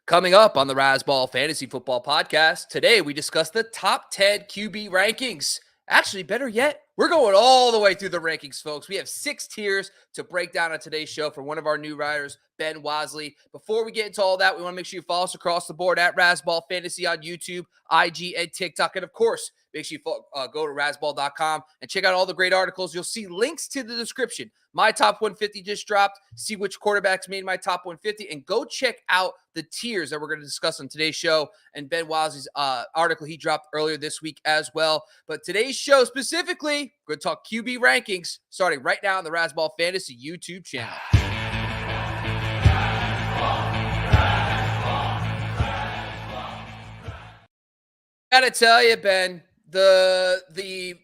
Coming up on the Razzball Fantasy Football Podcast, today we discuss the top 10 QB rankings. Actually, better yet, we're going all the way through the rankings, folks. We have 6 tiers to break down on today's show for one of our new writers, Ben Wasley. Before we get into all that, we want to make sure you follow us across the board at Razzball Fantasy on YouTube, IG, and TikTok. And of course, make sure you go to razzball.com and check out all the great articles. You'll see links to the description. My top 150 just dropped. See which quarterbacks made my top 150, and go check out the tiers that we're going to discuss on today's show and Ben Wasley's article he dropped earlier this week as well. But today's show specifically, we're going to talk QB rankings starting right now on the Razzball Fantasy YouTube channel. Gotta tell you, Ben, the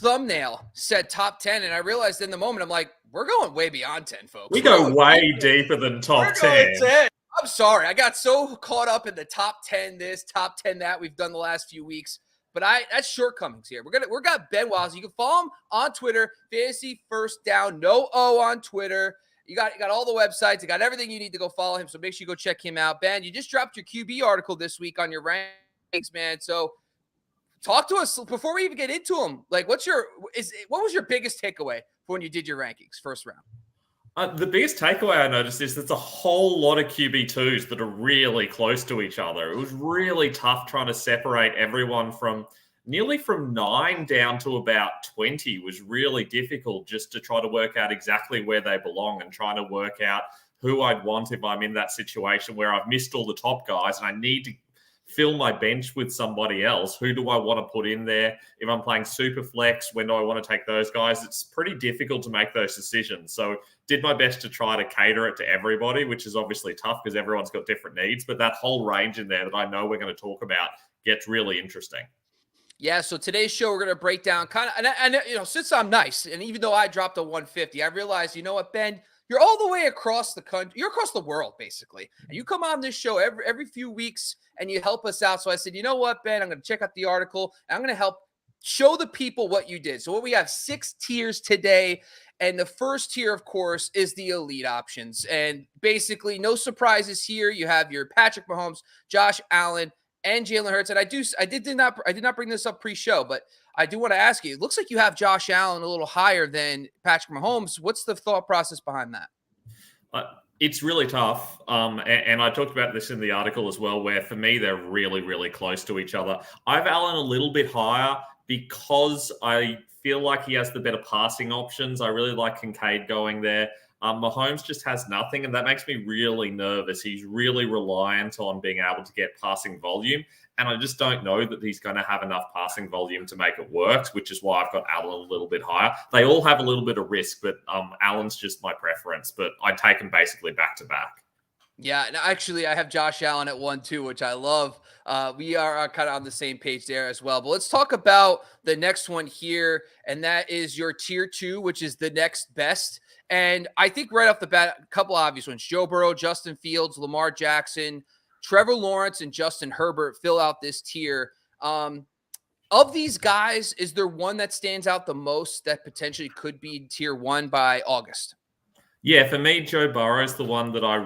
thumbnail said top 10, and I realized in the moment, I'm like, we're going way beyond 10, folks. We go way deeper than top 10. I'm sorry. I got so caught up in the top 10 this, top 10 that we've done the last few weeks. But that's shortcomings here. We got Ben Wasley. You can follow him on Twitter, Fantasy First Down, no O on Twitter. You got all the websites. You got everything you need to go follow him. So make sure you go check him out. Ben, you just dropped your QB article this week on your rankings, man. So talk to us before we even get into them. Like, what was your biggest takeaway for when you did your rankings first round? The biggest takeaway I noticed is there's a whole lot of QB2s that are really close to each other. It was really tough trying to separate everyone from 9 down to about 20 was really difficult just to try to work out exactly where they belong and trying to work out who I'd want if I'm in that situation where I've missed all the top guys and I need to fill my bench with somebody else. Who do I want to put in there? If I'm playing super flex, when do I want to take those guys? It's pretty difficult to make those decisions. So did my best to try to cater it to everybody, which is obviously tough because everyone's got different needs. But that whole range in there that I know we're going to talk about gets really interesting. Yeah, so today's show, we're going to break down and since I'm nice, and even though I dropped a 150, I realized, you know what, Ben, you're all the way across the country. You're across the world, basically. And you come on this show every few weeks and you help us out. So I said, you know what, Ben, I'm going to check out the article and I'm going to help show the people what you did. So we have 6 tiers today. And the first tier, of course, is the elite options. And basically, no surprises here. You have your Patrick Mahomes, Josh Allen, and Jalen Hurts. And I did not bring this up pre-show, but I do want to ask you, it looks like you have Josh Allen a little higher than Patrick Mahomes. What's the thought process behind that? It's really tough. And I talked about this in the article as well, where for me, they're really, really close to each other. I have Allen a little bit higher because I feel like he has the better passing options. I really like Kincaid going there. Mahomes just has nothing, and that makes me really nervous. He's really reliant on being able to get passing volume, and I just don't know that he's going to have enough passing volume to make it work, which is why I've got Allen a little bit higher. They all have a little bit of risk, but Allen's just my preference, but I take him basically back-to-back. Yeah, and actually, I have Josh Allen at 1-2, which I love. We are kind of on the same page there as well. But let's talk about the next one here, and that is your tier 2, which is the next best. And I think right off the bat, a couple obvious ones. Joe Burrow, Justin Fields, Lamar Jackson, Trevor Lawrence, and Justin Herbert fill out this tier. Of these guys, is there one that stands out the most that potentially could be tier 1 by August? Yeah, for me, Joe Burrow is the one that I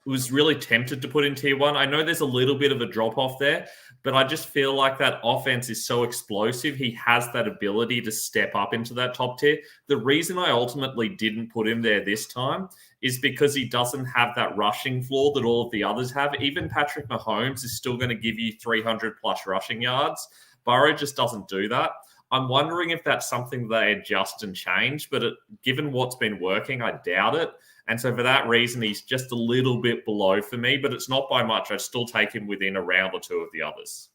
was really tempted to put in tier 1. I know there's a little bit of a drop-off there, but I just feel like that offense is so explosive. He has that ability to step up into that top tier. The reason I ultimately didn't put him there this time is because he doesn't have that rushing floor that all of the others have. Even Patrick Mahomes is still going to give you 300-plus rushing yards. Burrow just doesn't do that. I'm wondering if that's something they adjust and change, but given what's been working, I doubt it. And so for that reason, he's just a little bit below for me, but it's not by much. I'd still take him within a round or two of the others.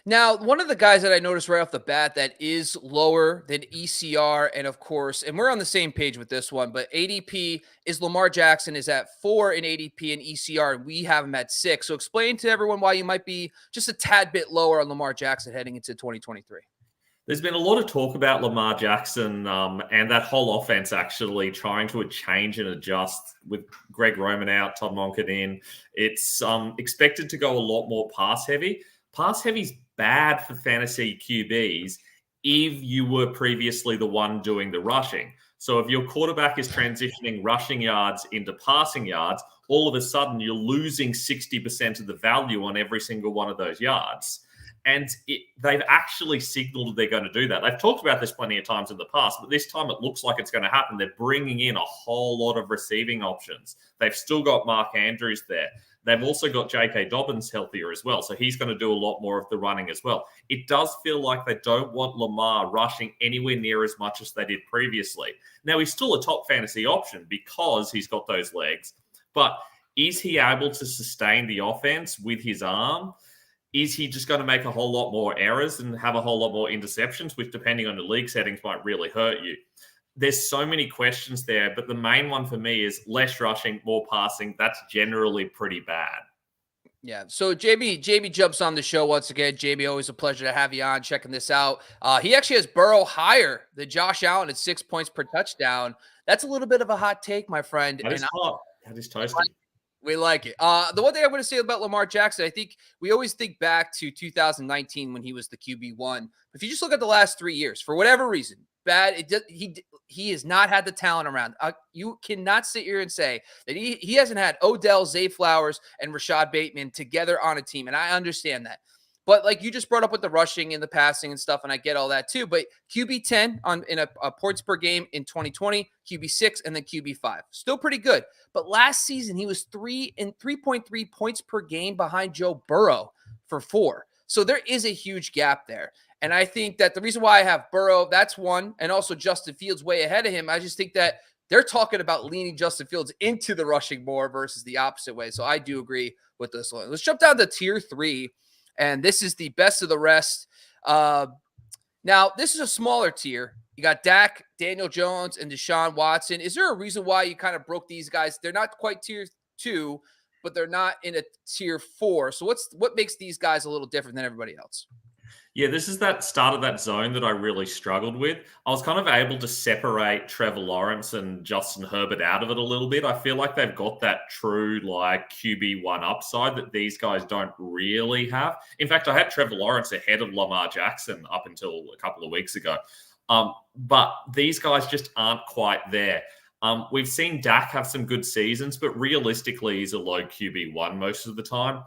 Now, one of the guys that I noticed right off the bat that is lower than ECR, and of course, and we're on the same page with this one, but ADP is Lamar Jackson is at 4 in ADP and ECR, and we have him at 6. So explain to everyone why you might be just a tad bit lower on Lamar Jackson heading into 2023. There's been a lot of talk about Lamar Jackson and that whole offense actually trying to change and adjust with Greg Roman out, Todd Monken in. It's expected to go a lot more pass heavy. Pass heavy's bad for fantasy QBs if you were previously the one doing the rushing. So if your quarterback is transitioning rushing yards into passing yards, all of a sudden you're losing 60% of the value on every single one of those yards. And they've actually signaled they're going to do that. They've talked about this plenty of times in the past, but this time it looks like it's going to happen. They're bringing in a whole lot of receiving options. They've still got Mark Andrews there. They've also got J.K. Dobbins healthier as well, so he's going to do a lot more of the running as well. It does feel like they don't want Lamar rushing anywhere near as much as they did previously. Now, he's still a top fantasy option because he's got those legs, but is he able to sustain the offense with his arm? Is he just going to make a whole lot more errors and have a whole lot more interceptions, which, depending on the league settings, might really hurt you? There's so many questions there, but the main one for me is less rushing, more passing. That's generally pretty bad. Yeah. So Jamie jumps on the show once again. Jamie, always a pleasure to have you on, checking this out. He actually has Burrow higher than Josh Allen at 6 points per touchdown. That's a little bit of a hot take, my friend. That is hot. That is toasty. We like it. The one thing I'm going to say about Lamar Jackson, I think we always think back to 2019 when he was the QB1. If you just look at the last 3 years, for whatever reason, he has not had the talent around. You cannot sit here and say that he hasn't had Odell, Zay Flowers, and Rashad Bateman together on a team, and I understand that. But like you just brought up with the rushing and the passing and stuff, and I get all that too. But QB 10 in a points per game in 2020, QB 6, and then QB 5, still pretty good. But last season he was 3.3 points per game behind Joe Burrow for 4. So there is a huge gap there. And I think that the reason why I have Burrow, that's one, and also Justin Fields way ahead of him. I just think that they're talking about leaning Justin Fields into the rushing more versus the opposite way. So I do agree with this one. Let's jump down to tier 3. And this is the best of the rest. Now, this is a smaller tier. You got Dak, Daniel Jones, and Deshaun Watson. Is there a reason why you kind of broke these guys? They're not quite tier 2, but they're not in a tier 4. So what makes these guys a little different than everybody else? Yeah, this is that start of that zone that I really struggled with. I was kind of able to separate Trevor Lawrence and Justin Herbert out of it a little bit. I feel like they've got that true like QB1 upside that these guys don't really have. In fact, I had Trevor Lawrence ahead of Lamar Jackson up until a couple of weeks ago. But these guys just aren't quite there. We've seen Dak have some good seasons, but realistically, he's a low QB1 most of the time.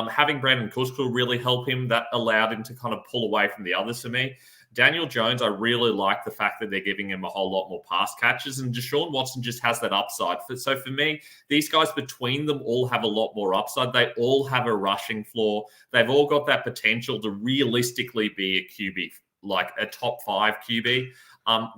Having Brandon Cooks will really help him. That allowed him to kind of pull away from the others for me. Daniel Jones, I really like the fact that they're giving him a whole lot more pass catches, and Deshaun Watson just has that upside. So for me, these guys between them all have a lot more upside. They all have a rushing floor. They've all got that potential to realistically be a QB, like a top 5 QB.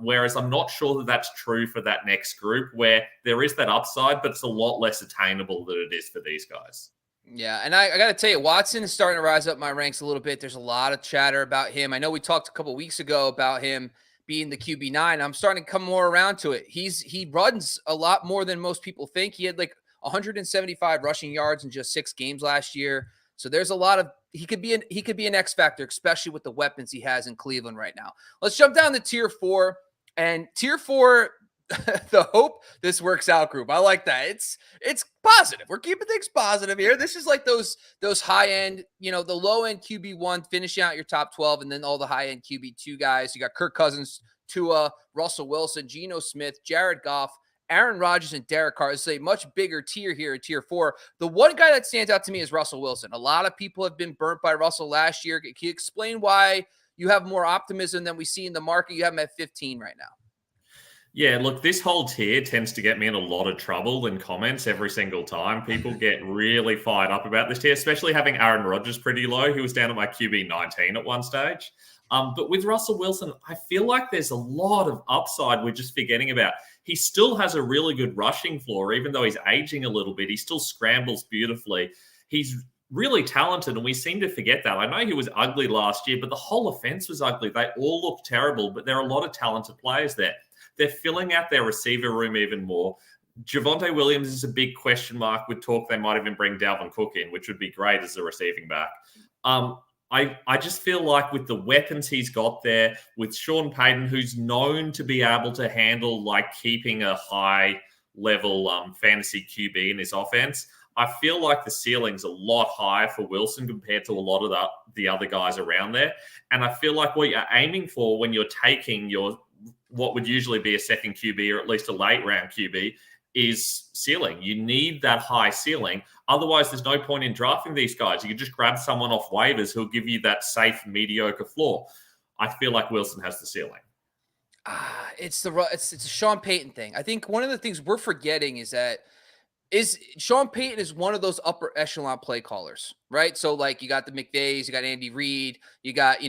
Whereas I'm not sure that that's true for that next group where there is that upside, but it's a lot less attainable than it is for these guys. Yeah, and I got to tell you, Watson is starting to rise up my ranks a little bit. There's a lot of chatter about him. I know we talked a couple weeks ago about him being the QB9. I'm starting to come more around to it. He runs a lot more than most people think. He had like 175 rushing yards in just 6 games last year. So there's a lot of he could be an X factor, especially with the weapons he has in Cleveland right now. Let's jump down to tier 4, and tier 4. The hope this works out group. I like that. It's positive. We're keeping things positive here. This is like those high end, the low end QB1 finishing out your top 12, and then all the high end QB2 guys. You got Kirk Cousins, Tua, Russell Wilson, Geno Smith, Jared Goff, Aaron Rodgers, and Derek Carr. It's a much bigger tier here in tier 4. The one guy that stands out to me is Russell Wilson. A lot of people have been burnt by Russell last year. Can you explain why you have more optimism than we see in the market? You have him at 15 right now. Yeah, look, this whole tier tends to get me in a lot of trouble in comments every single time. People get really fired up about this tier, especially having Aaron Rodgers pretty low. He was down at my QB 19 at one stage. But with Russell Wilson, I feel like there's a lot of upside we're just forgetting about. He still has a really good rushing floor, even though he's aging a little bit. He still scrambles beautifully. He's really talented, and we seem to forget that. I know he was ugly last year, but the whole offense was ugly. They all look terrible, but there are a lot of talented players there. They're filling out their receiver room even more. Javonte Williams is a big question mark with talk they might even bring Dalvin Cook in, which would be great as a receiving back. I just feel like with the weapons he's got there, with Sean Payton, who's known to be able to handle like keeping a high level fantasy QB in his offense, I feel like the ceiling's a lot higher for Wilson compared to a lot of the other guys around there. And I feel like what you're aiming for when you're taking what would usually be a second QB or at least a late round QB, is ceiling. You need that high ceiling. Otherwise, there's no point in drafting these guys. You can just grab someone off waivers who'll give you that safe, mediocre floor. I feel like Wilson has the ceiling. It's a Sean Payton thing. I think one of the things we're forgetting is Sean Payton is one of those upper echelon play callers, right? So like you got the McVays, you got Andy Reid, you got,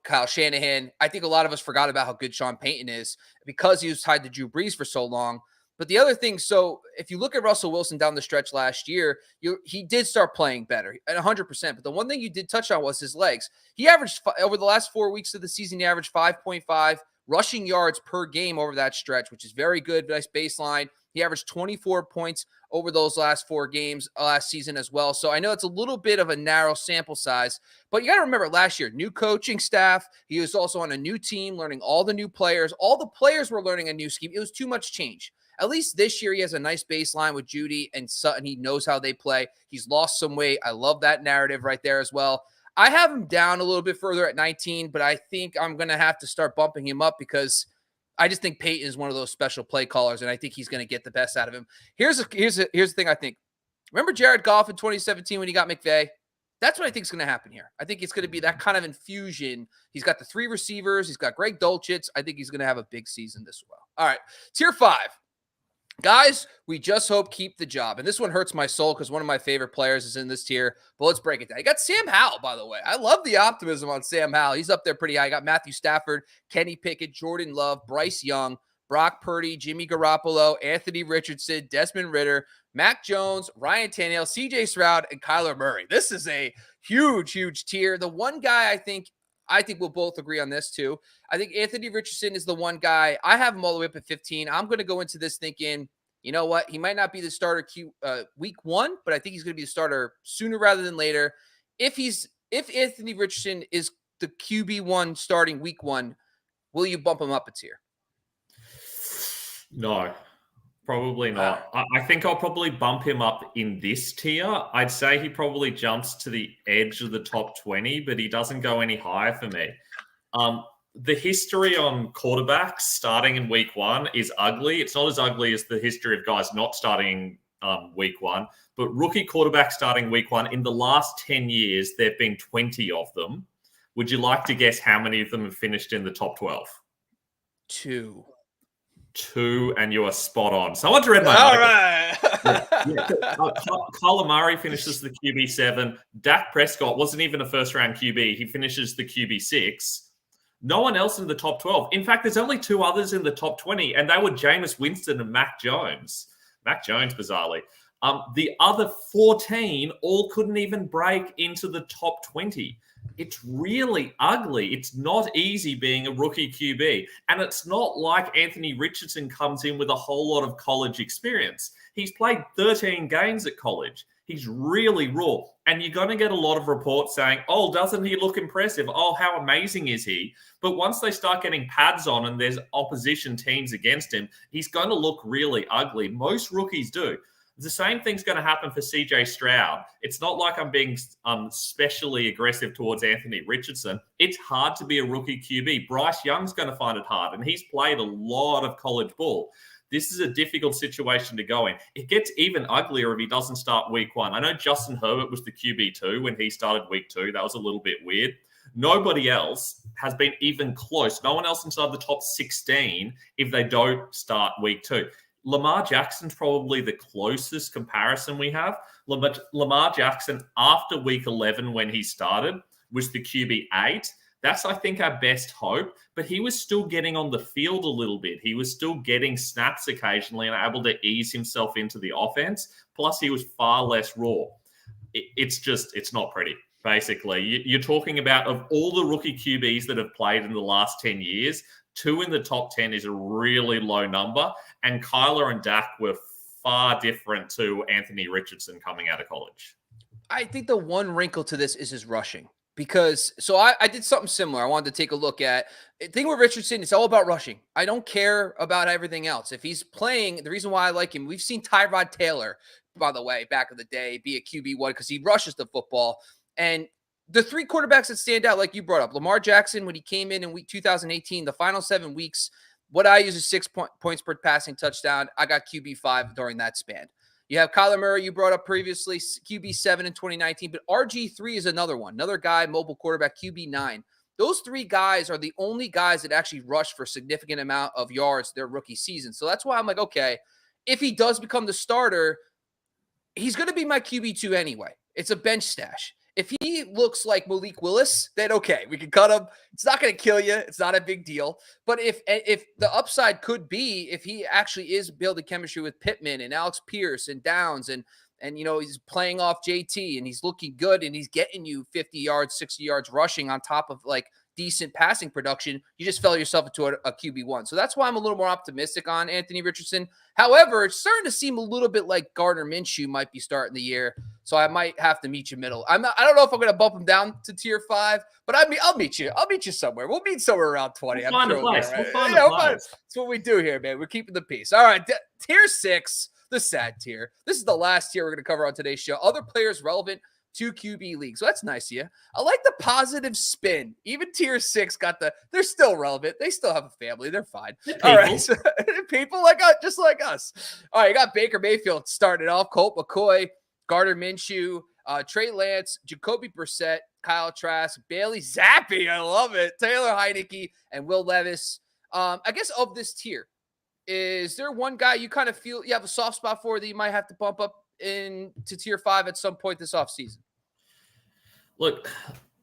Kyle Shanahan. I think a lot of us forgot about how good Sean Payton is because he was tied to Drew Brees for so long. But the other thing, so if you look at Russell Wilson down the stretch last year, he did start playing better at 100%. But the one thing you did touch on was his legs. He averaged, over the last 4 weeks of the season, he averaged 5.5 rushing yards per game over that stretch, which is very good. Nice baseline. He averaged 24 points over those last 4 games last season as well. So I know it's a little bit of a narrow sample size, but you got to remember last year, new coaching staff. He was also on a new team, learning all the new players. All the players were learning a new scheme. It was too much change. At least this year, he has a nice baseline with Judy and Sutton. He knows how they play. He's lost some weight. I love that narrative right there as well. I have him down a little bit further at 19, but I think I'm going to have to start bumping him up because I just think Peyton is one of those special play callers, and I think he's going to get the best out of him. Here's the thing I think. Remember Jared Goff in 2017 when he got McVay? That's what I think is going to happen here. I think it's going to be that kind of infusion. He's got the 3 receivers. He's got Greg Dulcich. I think he's going to have a big season this well. All right, tier 5. Guys, we just hope keep the job. And this one hurts my soul because one of my favorite players is in this tier. But let's break it down. You got Sam Howell, by the way. I love the optimism on Sam Howell. He's up there pretty high. You got Matthew Stafford, Kenny Pickett, Jordan Love, Bryce Young, Brock Purdy, Jimmy Garoppolo, Anthony Richardson, Desmond Ridder, Mac Jones, Ryan Tannehill, CJ Stroud, and Kyler Murray. This is a huge, huge tier. The one guy I think we'll both agree on this too. I think Anthony Richardson is the one guy. I have him all the way up at 15. I'm going to go into this thinking, you know what? He might not be the starter week 1, but I think he's going to be the starter sooner rather than later. If Anthony Richardson is the QB1 starting week 1, will you bump him up a tier? No, probably not. I think I'll probably bump him up in this tier. I'd say he probably jumps to the edge of the top 20, but he doesn't go any higher for me. The history on quarterbacks starting in week 1 is ugly. It's not as ugly as the history of guys not starting week 1, but rookie quarterbacks starting week 1, in the last 10 years, there have been 20 of them. Would you like to guess how many of them have finished in the top 12? 2, and you are spot on. Someone's read my article. All right. Kyler Murray finishes the QB7. Dak Prescott wasn't even a first-round QB. He finishes the QB6. No one else in the top 12. In fact, there's only 2 others in the top 20, and they were Jameis Winston and Mac Jones. Mac Jones, bizarrely. The other 14 all couldn't even break into the top 20. It's really ugly. It's not easy being a rookie QB. And it's not like Anthony Richardson comes in with a whole lot of college experience. He's played 13 games at college. He's really raw. And you're going to get a lot of reports saying, oh, doesn't he look impressive? Oh, how amazing is he? But once they start getting pads on and there's opposition teams against him, he's going to look really ugly. Most rookies do. The same thing's going to happen for CJ Stroud. It's not like I'm being specially aggressive towards Anthony Richardson. It's hard to be a rookie QB. Bryce Young's going to find it hard, and he's played a lot of college ball. This is a difficult situation to go in. It gets even uglier if he doesn't start week 1. I know Justin Herbert was the QB2 when he started week 2. That was a little bit weird. Nobody else has been even close. No one else inside the top 16 if they don't start week 2. Lamar Jackson's probably the closest comparison we have. Lamar Jackson, after week 11 when he started, was the QB8. That's, I think, our best hope. But he was still getting on the field a little bit. He was still getting snaps occasionally and able to ease himself into the offense. Plus, he was far less raw. It's not pretty, basically. You're talking about, of all the rookie QBs that have played in the last 10 years, 2 in the top 10 is a really low number. And Kyler and Dak were far different to Anthony Richardson coming out of college. I think the one wrinkle to this is his rushing. Because, so I did something similar. I wanted to take a look at. The thing with Richardson, it's all about rushing. I don't care about everything else. If he's playing, the reason why I like him, we've seen Tyrod Taylor, by the way, back in the day, be a QB1 because he rushes the football. And the 3 quarterbacks that stand out, like you brought up, Lamar Jackson, when he came in week 2018, the final 7 weeks, what I use is 6 points per passing touchdown. I got QB5 during that span. You have Kyler Murray, you brought up previously, QB7 in 2019, but RG3 is another one, another guy, mobile quarterback, QB9. Those three guys are the only guys that actually rush for significant amount of yards their rookie season. So that's why I'm like, okay, if he does become the starter, he's going to be my QB2 anyway. It's a bench stash. If he looks like Malik Willis, then okay, we can cut him. It's not going to kill you. It's not a big deal. But if the upside could be if he actually is building chemistry with Pittman and Alex Pierce and Downs and he's playing off JT and he's looking good and he's getting you 50 yards, 60 yards rushing on top of like decent passing production, you just fell yourself into a QB1. So that's why I'm a little more optimistic on Anthony Richardson. However, it's starting to seem a little bit like Gardner Minshew might be starting the year. So I might have to meet you middle. I don't know if I'm going to bump him down to tier 5, but I'll meet you. I'll meet you somewhere. We'll meet somewhere around 20. We'll find a place. Right? We'll find a place. That's what we do here, man. We're keeping the peace. All right. Tier 6, the sad tier. This is the last tier we're going to cover on today's show. Other players relevant to QB league. So that's nice of you. I like the positive spin. Even tier 6 they're still relevant. They still have a family. They're fine. All right. So, people like us, just like us. All right. You got Baker Mayfield starting off, Colt McCoy, Gardner Minshew, Trey Lance, Jacoby Brissett, Kyle Trask, Bailey Zappi. I love it. Taylor Heineke and Will Levis. I guess of this tier, is there one guy you kind of feel you have a soft spot for that you might have to bump up into tier 5 at some point this offseason? Look,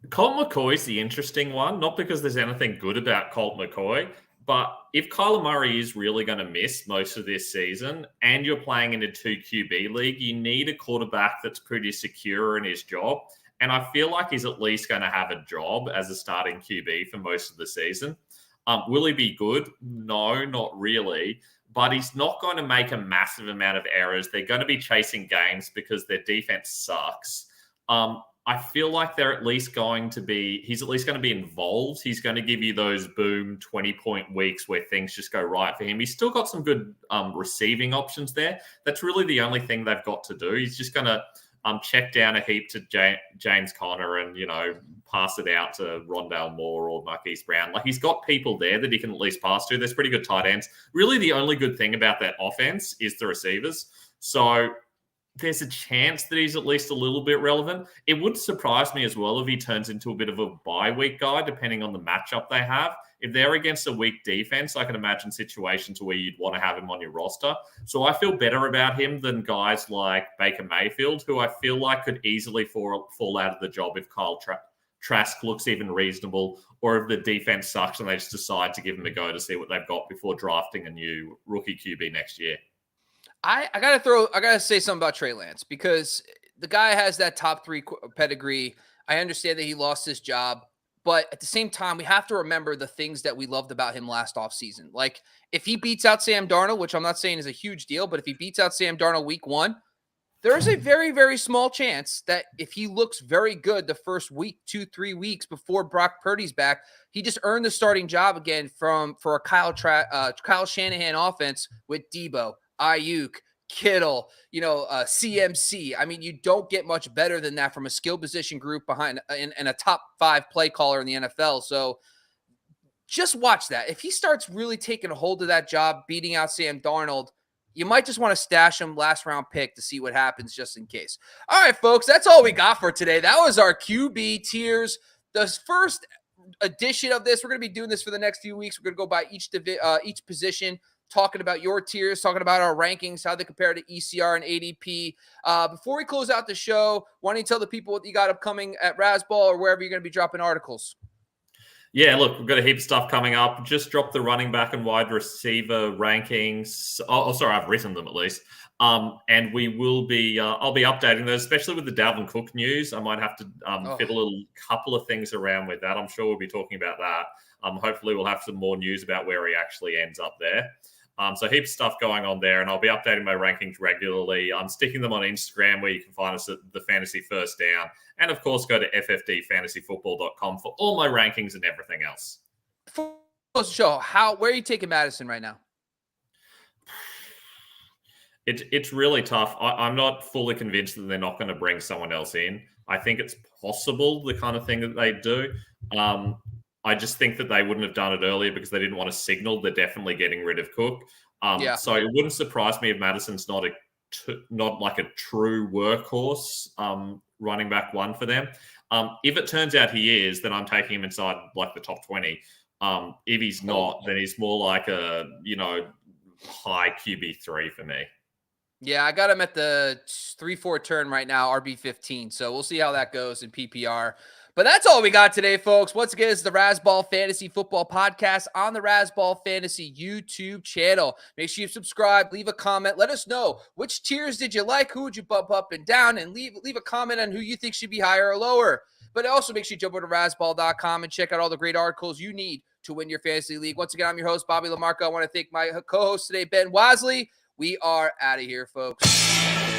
Colt McCoy's the interesting one, not because there's anything good about Colt McCoy, but if Kyler Murray is really going to miss most of this season and you're playing in a 2 QB league, you need a quarterback that's pretty secure in his job. And I feel like he's at least going to have a job as a starting QB for most of the season. Will he be good? No, not really. But he's not going to make a massive amount of errors. They're going to be chasing games because their defense sucks. I feel like he's at least going to be involved. He's going to give you those boom 20-point weeks where things just go right for him. He's still got some good receiving options there. That's really the only thing they've got to do. He's just going to check down a heap to James Conner and, pass it out to Rondale Moore or Marquise Brown. Like, he's got people there that he can at least pass to. There's pretty good tight ends. Really, the only good thing about that offense is the receivers. So there's a chance that he's at least a little bit relevant. It would surprise me as well if he turns into a bit of a bye week guy, depending on the matchup they have. If they're against a weak defense, I can imagine situations where you'd want to have him on your roster. So I feel better about him than guys like Baker Mayfield, who I feel like could easily fall out of the job if Kyle Trask looks even reasonable, or if the defense sucks and they just decide to give him a go to see what they've got before drafting a new rookie QB next year. I gotta say something about Trey Lance, because the guy has that top 3 pedigree. I understand that he lost his job, but at the same time, we have to remember the things that we loved about him last offseason. Like, if he beats out Sam Darnold, which I'm not saying is a huge deal, but if he beats out Sam Darnold week 1, there's a very, very small chance that if he looks very good the first week, 2-3 weeks before Brock Purdy's back, he just earned the starting job again for a Kyle Shanahan offense with Debo, Ayuk, Kittle, CMC. I mean, you don't get much better than that from a skill position group behind and a top 5 play caller in the NFL. So just watch that. If he starts really taking a hold of that job, beating out Sam Darnold, you might just want to stash him last round pick to see what happens just in case. All right, folks, that's all we got for today. That was our QB tiers. The first edition of this, we're going to be doing this for the next few weeks. We're going to go by each position, talking about your tiers, talking about our rankings, how they compare to ECR and ADP. Before we close out the show, why don't you tell the people what you got upcoming at Razzball or wherever you're going to be dropping articles? Yeah, look, we've got a heap of stuff coming up. Just dropped the running back and wide receiver rankings. Oh, sorry, I've written them at least. And we will be, I'll be updating those, especially with the Dalvin Cook news. I might have to fit a couple of things around with that. I'm sure we'll be talking about that. Hopefully we'll have some more news about where he actually ends up there. So heaps of stuff going on there, and I'll be updating my rankings regularly. I'm sticking them on Instagram, where you can find us at the Fantasy First Down. And of course, go to ffdfantasyfootball.com for all my rankings and everything else. For the show, where are you taking Madison right now? It's really tough. I'm not fully convinced that they're not going to bring someone else in. I think it's possible, the kind of thing that they do. I just think that they wouldn't have done it earlier because they didn't want to signal they're definitely getting rid of Cook. Yeah. So it wouldn't surprise me if Madison's not like a true workhorse running back one for them. If it turns out he is, then I'm taking him inside like the top 20. If he's not, then he's more like a, high QB3 for me. Yeah, I got him at the 3-4 turn right now, RB15. So we'll see how that goes in PPR. But that's all we got today, folks. Once again, it's the Razzball Fantasy Football Podcast on the Razzball Fantasy YouTube channel. Make sure you subscribe, leave a comment. Let us know which tiers did you like, who would you bump up and down, and leave a comment on who you think should be higher or lower. But also make sure you jump over to Razzball.com and check out all the great articles you need to win your fantasy league. Once again, I'm your host, Bobby LaMarco. I want to thank my co-host today, Ben Wasley. We are out of here, folks.